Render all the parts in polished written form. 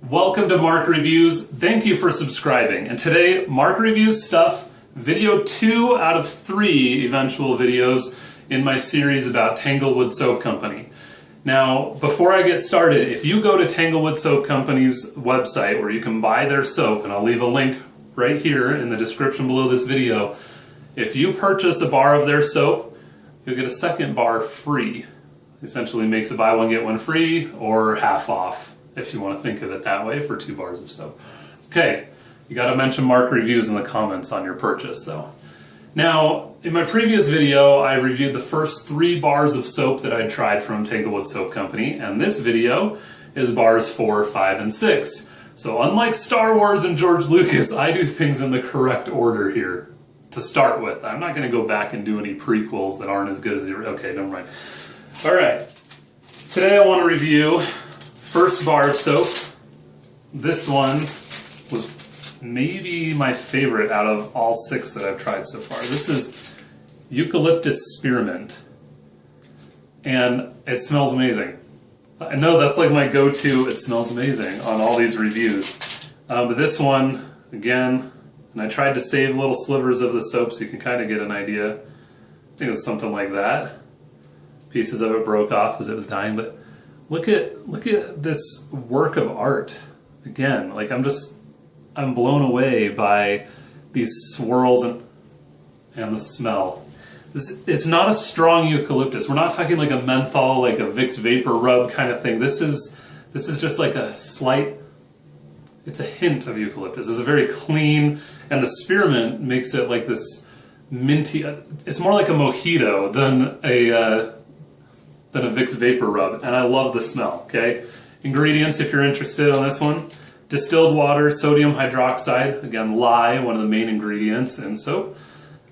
Welcome to Mark Reviews. Thank you for subscribing. And today, Mark Reviews stuff, video 2 out of 3 eventual videos in my series about Tanglewood Soap Company. Now, before I get started, if you go to Tanglewood Soap Company's website where you can buy their soap, and I'll leave a link right here in the description below this video, if you purchase a bar of their soap, you'll get a second bar free. Essentially makes a buy one get one free or half off, if you want to think of it that way, for 2 bars of soap. Okay, you got to mention Mark Reviews in the comments on your purchase though. Now, in my previous video, I reviewed the first 3 bars of soap that I'd tried from Tanglewood Soap Company, and this video is bars 4, 5, and 6. So unlike Star Wars and George Lucas, I do things in the correct order here to start with. I'm not going to go back and do any prequels that aren't as good as the... Okay, never mind. Alright, today I want to review first bar of soap. This one was maybe my favorite out of all 6 that I've tried so far. This is Eucalyptus Spearmint, and it smells amazing. I know that's like my go-to, it smells amazing, on all these reviews. But this one, again, and I tried to save little slivers of the soap so you can kind of get an idea. I think it was something like that. Pieces of it broke off as it was dying, but look at this work of art. Again, like I'm blown away by these swirls and the smell. It's not a strong eucalyptus. We're not talking like a menthol, like a Vicks Vapor Rub kind of thing. This is just like a slight, it's a hint of eucalyptus. It's a very clean, and the spearmint makes it like this minty, it's more like a mojito than a Vicks Vapor Rub, and I love the smell, okay? Ingredients, if you're interested on this one: distilled water, sodium hydroxide, again lye, one of the main ingredients in soap,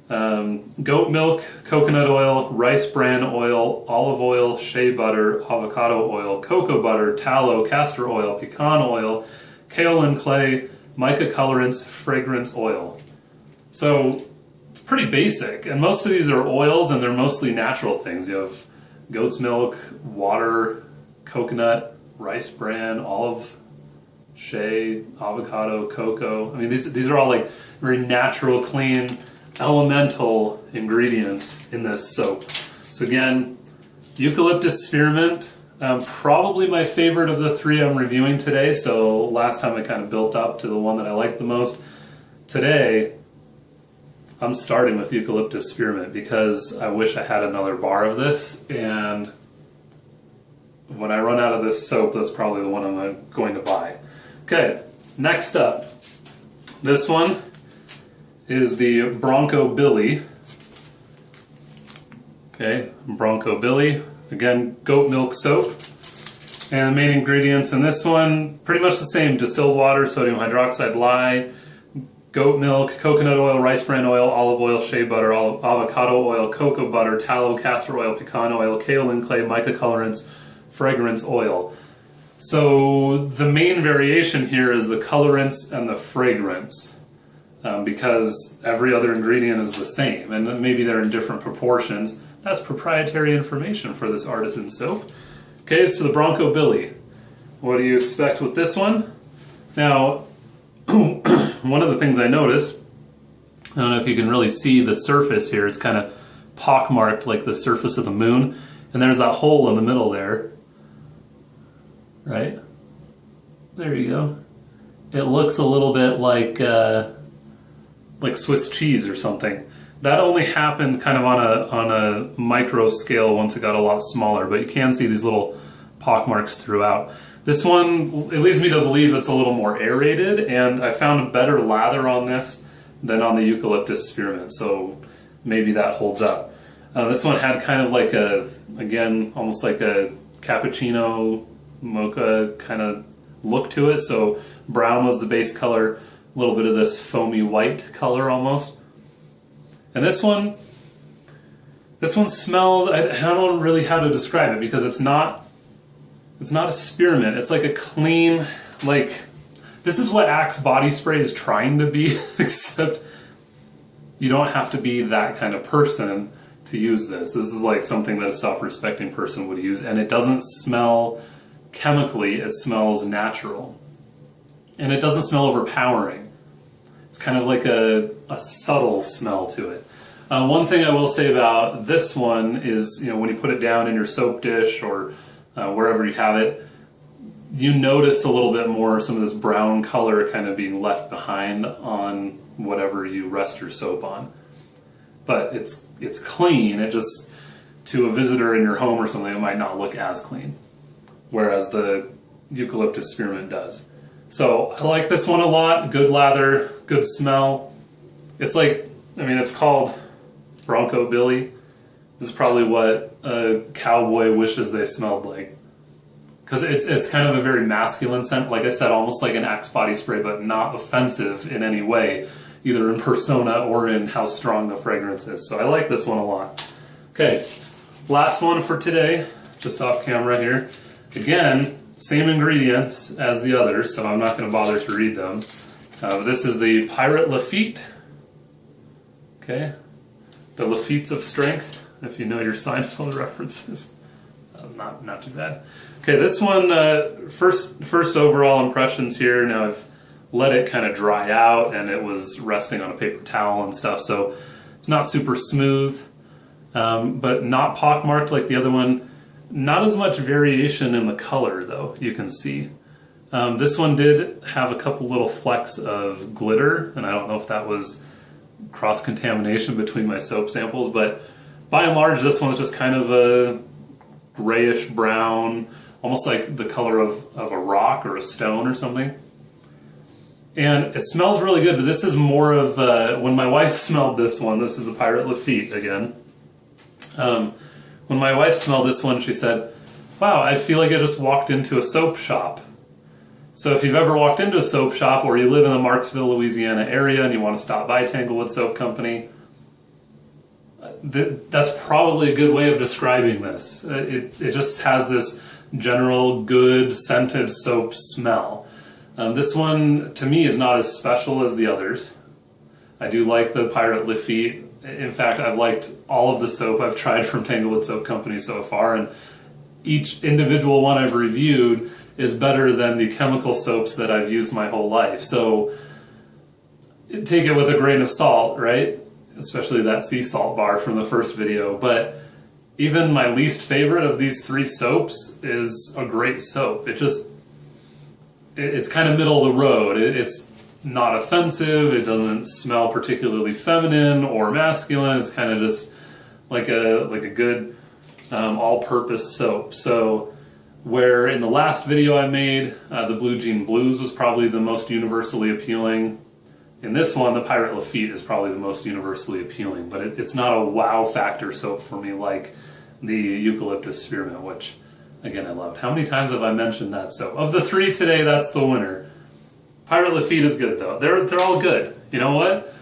goat milk, coconut oil, rice bran oil, olive oil, shea butter, avocado oil, cocoa butter, tallow, castor oil, pecan oil, kaolin clay, mica colorants, fragrance oil. So it's pretty basic, and most of these are oils, and they're mostly natural things. You have goat's milk, water, coconut, rice bran, olive, shea, avocado, cocoa. I mean, these are all like very natural, clean, elemental ingredients in this soap. So again, Eucalyptus Spearmint, probably my favorite of the 3 I'm reviewing today. So last time I kind of built up to the one that I liked the most. Today, I'm starting with Eucalyptus Spearmint because I wish I had another bar of this, and when I run out of this soap, that's probably the one I'm going to buy. Okay, next up, this one is the Bronco Billy. Okay, Bronco Billy, again, goat milk soap. And the main ingredients in this one, pretty much the same: distilled water, sodium hydroxide, lye, goat milk, coconut oil, rice bran oil, olive oil, shea butter, avocado oil, cocoa butter, tallow, castor oil, pecan oil, kaolin clay, mica colorants, fragrance oil. So the main variation here is the colorants and the fragrance, because every other ingredient is the same, and maybe they're in different proportions. That's proprietary information for this artisan soap. Okay, so the Bronco Billy. What do you expect with this one? Now, one of the things I noticed, I don't know if you can really see the surface here, it's kind of pockmarked like the surface of the moon, and there's that hole in the middle there, right? There you go. It looks a little bit like Swiss cheese or something. That only happened kind of on a micro scale once it got a lot smaller, but you can see these little pockmarks throughout. This one, it leads me to believe it's a little more aerated, and I found a better lather on this than on the Eucalyptus Spearmint, so maybe that holds up. This one had kind of like again, almost like a cappuccino mocha kind of look to it, so brown was the base color, a little bit of this foamy white color almost. And this one smells, I don't know really how to describe it, because it's not a spearmint. It's like a clean, like, this is what Axe body spray is trying to be, except you don't have to be that kind of person to use this. This is like something that a self-respecting person would use, and it doesn't smell chemically, it smells natural. and it doesn't smell overpowering. It's kind of like a subtle smell to it. One thing I will say about this one is, when you put it down in your soap dish or wherever you have it, you notice a little bit more some of this brown color kind of being left behind on whatever you rest your soap on. But it's clean. It just, to a visitor in your home or something, it might not look as clean, whereas the Eucalyptus Spearmint does. So I like this one a lot. Good lather, good smell. It's like, it's called Bronco Billy. This is probably what a cowboy wishes they smelled like. Because it's kind of a very masculine scent, like I said, almost like an Axe body spray, but not offensive in any way, either in persona or in how strong the fragrance is. So I like this one a lot. Okay, last one for today, just off camera here. Again, same ingredients as the others, so I'm not going to bother to read them. This is the Pirate Lafitte. Okay, the Laffittes of strength, if you know your Seinfeld references. Not too bad. Okay, this one, first overall impressions here. Now I've let it kind of dry out, and it was resting on a paper towel and stuff, so it's not super smooth, but not pockmarked like the other one. Not as much variation in the color, though, you can see. This one did have a couple little flecks of glitter, and I don't know if that was cross-contamination between my soap samples, but by and large this one's just kind of a grayish brown, almost like the color of a rock or a stone or something. And it smells really good, but this is more of, when my wife smelled this one, this is the Pirate Lafitte again. When my wife smelled this one, she said, wow, I feel like I just walked into a soap shop. So if you've ever walked into a soap shop, or you live in the Marksville, Louisiana area and you want to stop by Tanglewood Soap Company, that's probably a good way of describing this. It just has this general good scented soap smell. This one to me is not as special as the others. I do like the Pirate Lafitte. In fact, I've liked all of the soap I've tried from Tanglewood Soap Company so far, and each individual one I've reviewed is better than the chemical soaps that I've used my whole life. So take it with a grain of salt, right? Especially that sea salt bar from the first video. But even my least favorite of these three soaps is a great soap. It's kind of middle of the road. It's not offensive. It doesn't smell particularly feminine or masculine. It's kind of just like a good all-purpose soap. So where in the last video I made, the Blue Jean Blues was probably the most universally appealing, in this one, the Pirate Lafitte is probably the most universally appealing, but it's not a wow factor soap for me like the Eucalyptus Spearmint, which, again, I loved. How many times have I mentioned that soap? Of the three today, that's the winner. Pirate Lafitte is good, though. They're all good. You know what?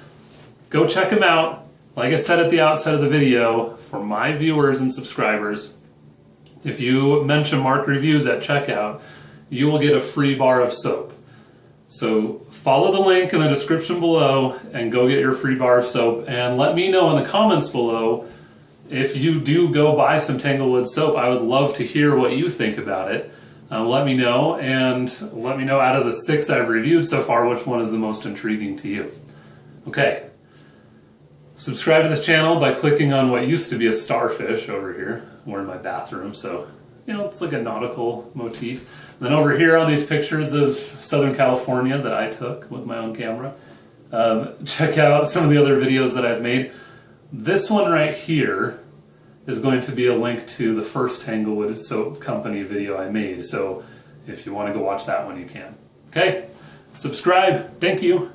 Go check them out. Like I said at the outset of the video, for my viewers and subscribers, if you mention Mark Reviews at checkout, you will get a free bar of soap. So follow the link in the description below and go get your free bar of soap, and let me know in the comments below if you do go buy some Tanglewood soap. I would love to hear what you think about it. Let me know, and let me know out of the 6 I've reviewed so far, which one is the most intriguing to you. Okay, subscribe to this channel by clicking on what used to be a starfish over here. We're in my bathroom, so it's like a nautical motif. Then over here on these pictures of Southern California that I took with my own camera, check out some of the other videos that I've made. This one right here is going to be a link to the first Tanglewood Soap Company video I made, so if you want to go watch that one, you can. Okay, subscribe. Thank you.